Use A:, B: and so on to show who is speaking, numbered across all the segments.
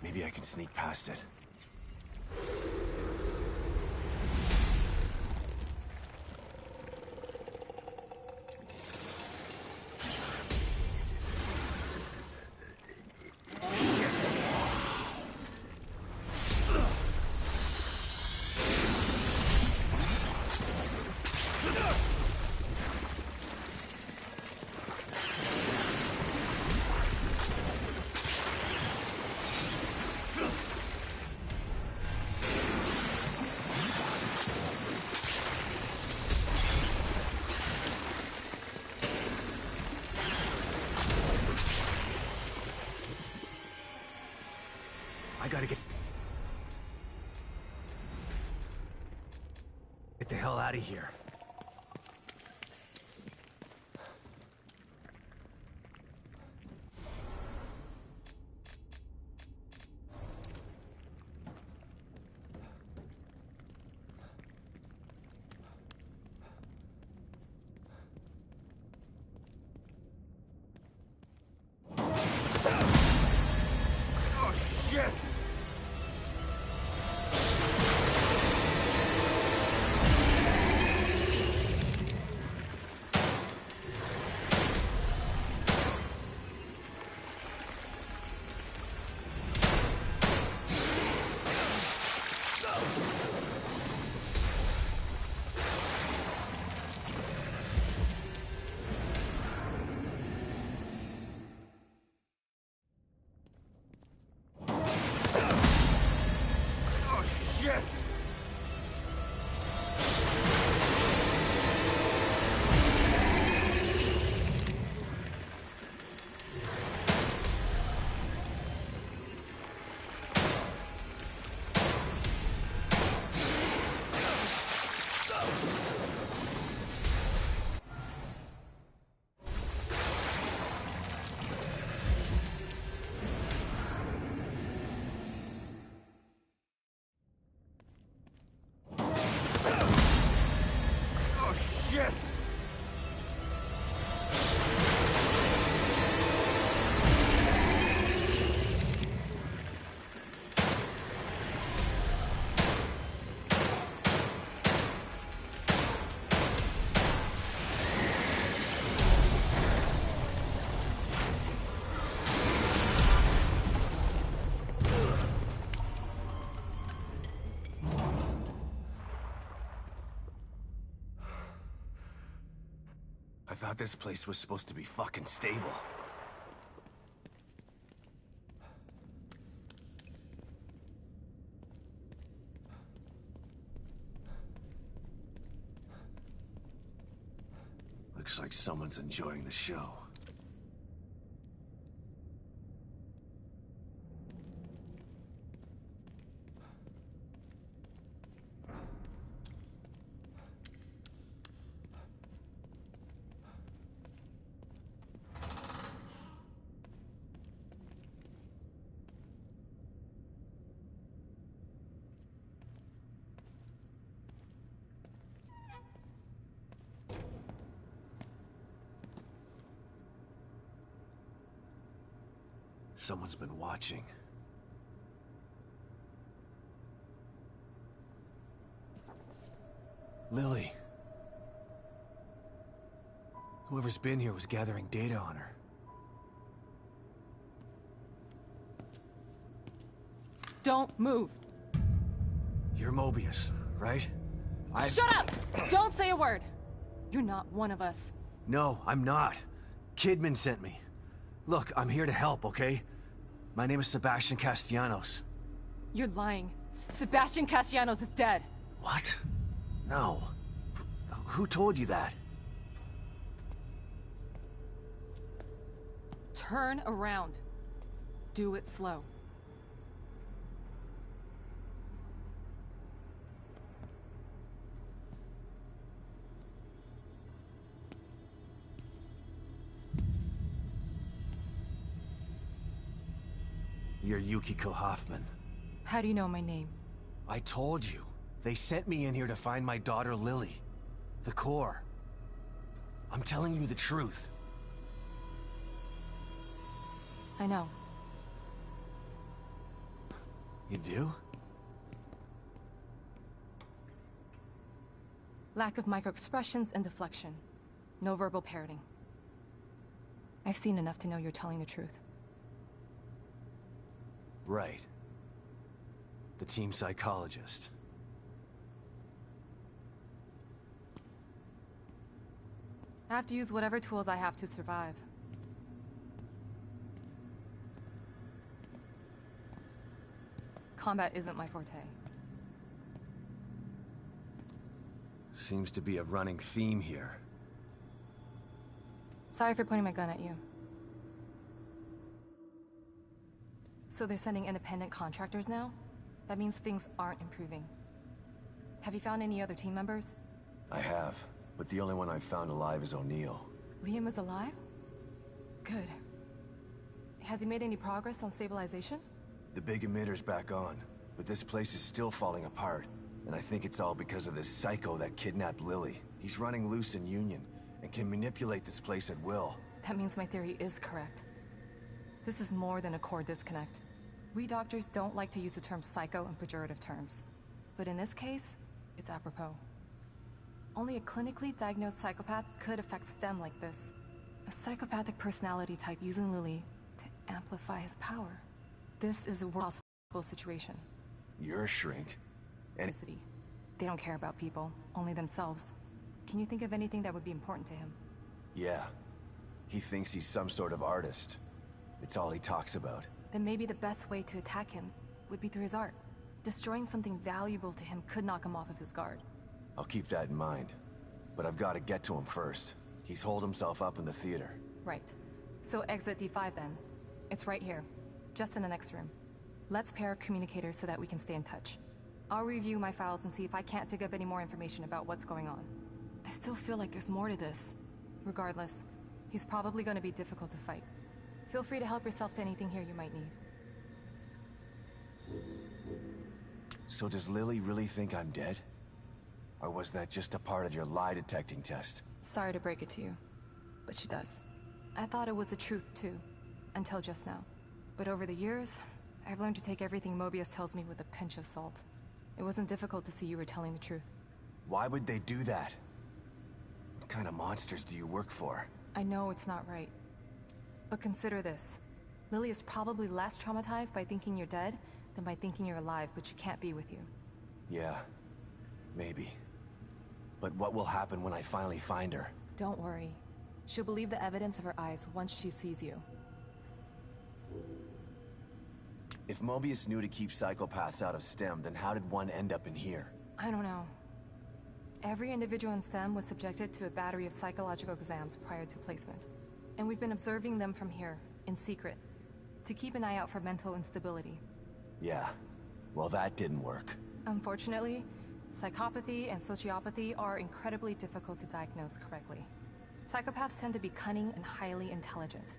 A: Maybe I can sneak past it. I gotta get the hell out of here. Oh shit! I thought this place was supposed to be fucking stable. Looks like someone's enjoying the show. Someone's been watching. Lily. Whoever's been here was gathering data on her.
B: Don't move.
A: You're Mobius, right?
B: Shut up! Don't say a word. You're not one of us.
A: No, I'm not. Kidman sent me. Look, I'm here to help, okay? My name is Sebastian Castellanos.
B: You're lying. Sebastian Castellanos is dead.
A: What? No. Who told you that?
B: Turn around. Do it slow.
A: You're Yukiko Hoffman.
B: How do you know my name?
A: I told you. They sent me in here to find my daughter Lily. The core. I'm telling you the truth.
B: I know.
A: You do?
B: Lack of microexpressions and deflection. No verbal parroting. I've seen enough to know you're telling the truth.
A: Right. The team psychologist.
B: I have to use whatever tools I have to survive. Combat isn't my forte.
A: Seems to be a running theme here.
B: Sorry for pointing my gun at you. So they're sending independent contractors now? That means things aren't improving. Have you found any other team members?
A: I have, but the only one I've found alive is O'Neill.
B: Liam is alive? Good. Has he made any progress on stabilization?
A: The big emitter's back on, but this place is still falling apart. And I think it's all because of this psycho that kidnapped Lily. He's running loose in Union, and can manipulate this place at will.
B: That means my theory is correct. This is more than a core disconnect. We doctors don't like to use the term psycho in pejorative terms. But in this case, it's apropos. Only a clinically diagnosed psychopath could affect STEM like this. A psychopathic personality type using Lily to amplify his power. This is a worst possible situation.
A: You're a shrink. And
B: they don't care about people, only themselves. Can you think of anything that would be important to him?
A: Yeah. He thinks he's some sort of artist. It's all he talks about.
B: Then maybe the best way to attack him would be through his art. Destroying something valuable to him could knock him off of his guard.
A: I'll keep that in mind. But I've got to get to him first. He's holed himself up in the theater.
B: Right. So exit D5 then. It's right here. Just in the next room. Let's pair our communicators so that we can stay in touch. I'll review my files and see if I can't dig up any more information about what's going on. I still feel like there's more to this. Regardless, he's probably going to be difficult to fight. Feel free to help yourself to anything here you might need.
A: So does Lily really think I'm dead? Or was that just a part of your lie detecting test?
B: Sorry to break it to you, but she does. I thought it was the truth too, until just now. But over the years, I've learned to take everything Mobius tells me with a pinch of salt. It wasn't difficult to see you were telling the truth.
A: Why would they do that? What kind of monsters do you work for?
B: I know it's not right. But consider this. Lily is probably less traumatized by thinking you're dead than by thinking you're alive, but she can't be with you.
A: Yeah, maybe. But what will happen when I finally find her?
B: Don't worry. She'll believe the evidence of her eyes once she sees you.
A: If Mobius knew to keep psychopaths out of STEM, then how did one end up in here?
B: I don't know. Every individual in STEM was subjected to a battery of psychological exams prior to placement. And we've been observing them from here, in secret, to keep an eye out for mental instability.
A: Yeah, well that didn't work.
B: Unfortunately, psychopathy and sociopathy are incredibly difficult to diagnose correctly. Psychopaths tend to be cunning and highly intelligent.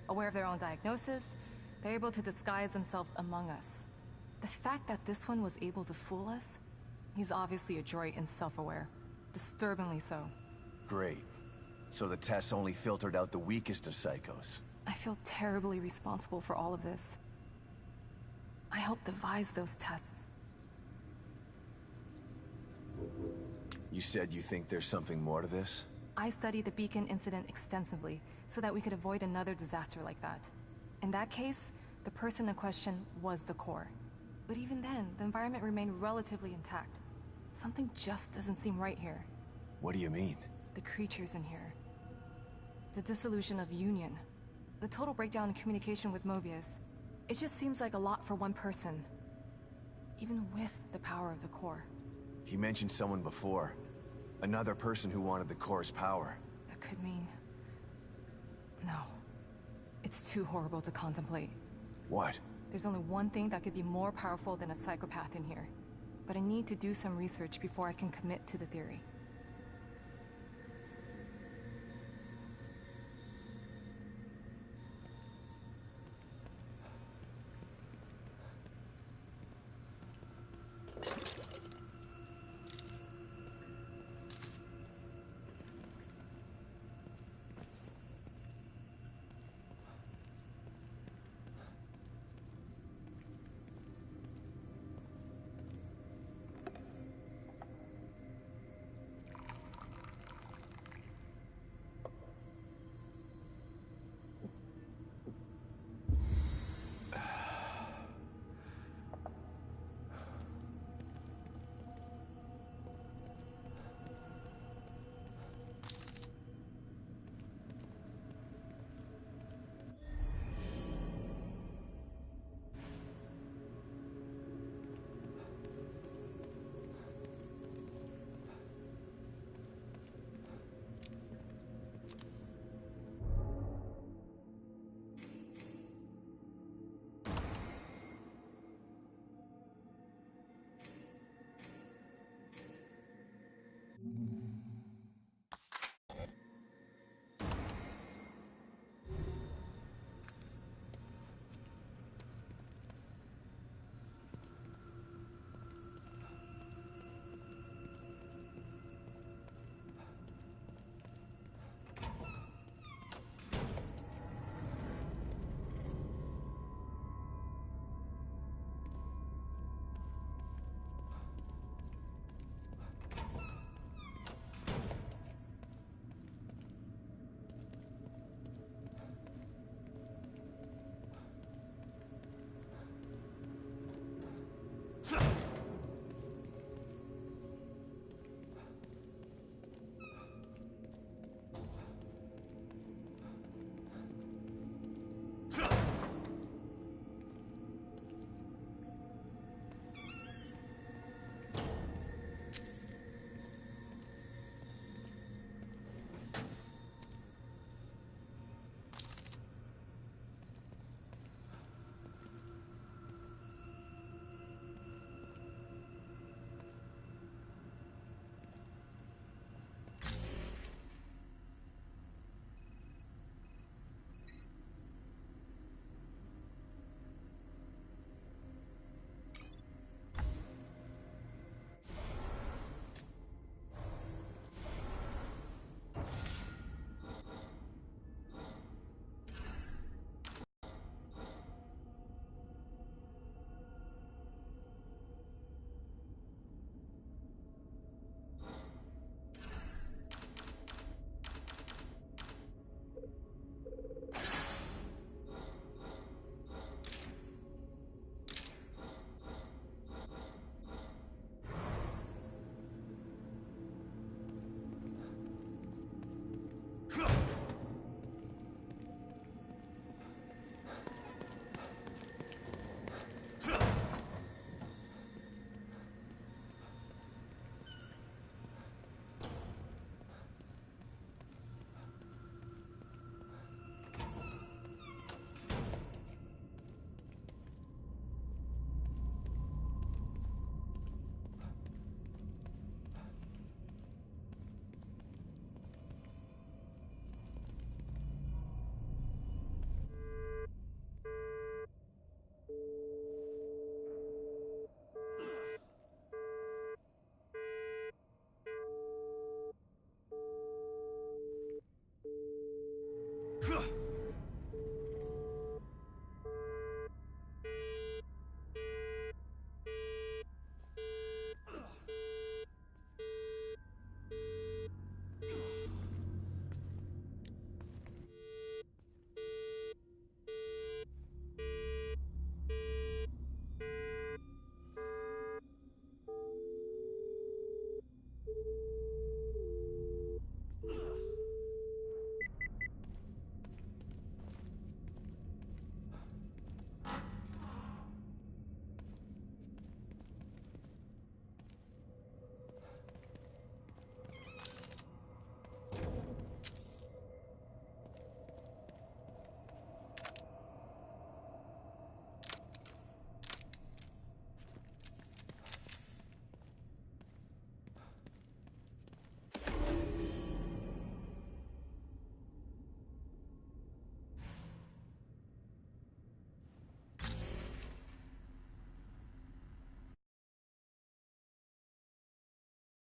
B: Aware of their own diagnosis, they're able to disguise themselves among us. The fact that this one was able to fool us, he's obviously adroit and self-aware. Disturbingly so.
A: Great. So the tests only filtered out the weakest of psychos.
B: I feel terribly responsible for all of this. I helped devise those tests.
A: You said you think there's something more to this?
B: I studied the Beacon incident extensively so that we could avoid another disaster like that. In that case, the person in question was the core. But even then, the environment remained relatively intact. Something just doesn't seem right here.
A: What do you mean?
B: The creatures in here. The dissolution of Union. The total breakdown in communication with Mobius. It just seems like a lot for one person. Even with the power of the core.
A: He mentioned someone before. Another person who wanted the core's power.
B: That could mean... No. It's too horrible to contemplate.
A: What?
B: There's only one thing that could be more powerful than a psychopath in here. But I need to do some research before I can commit to the theory.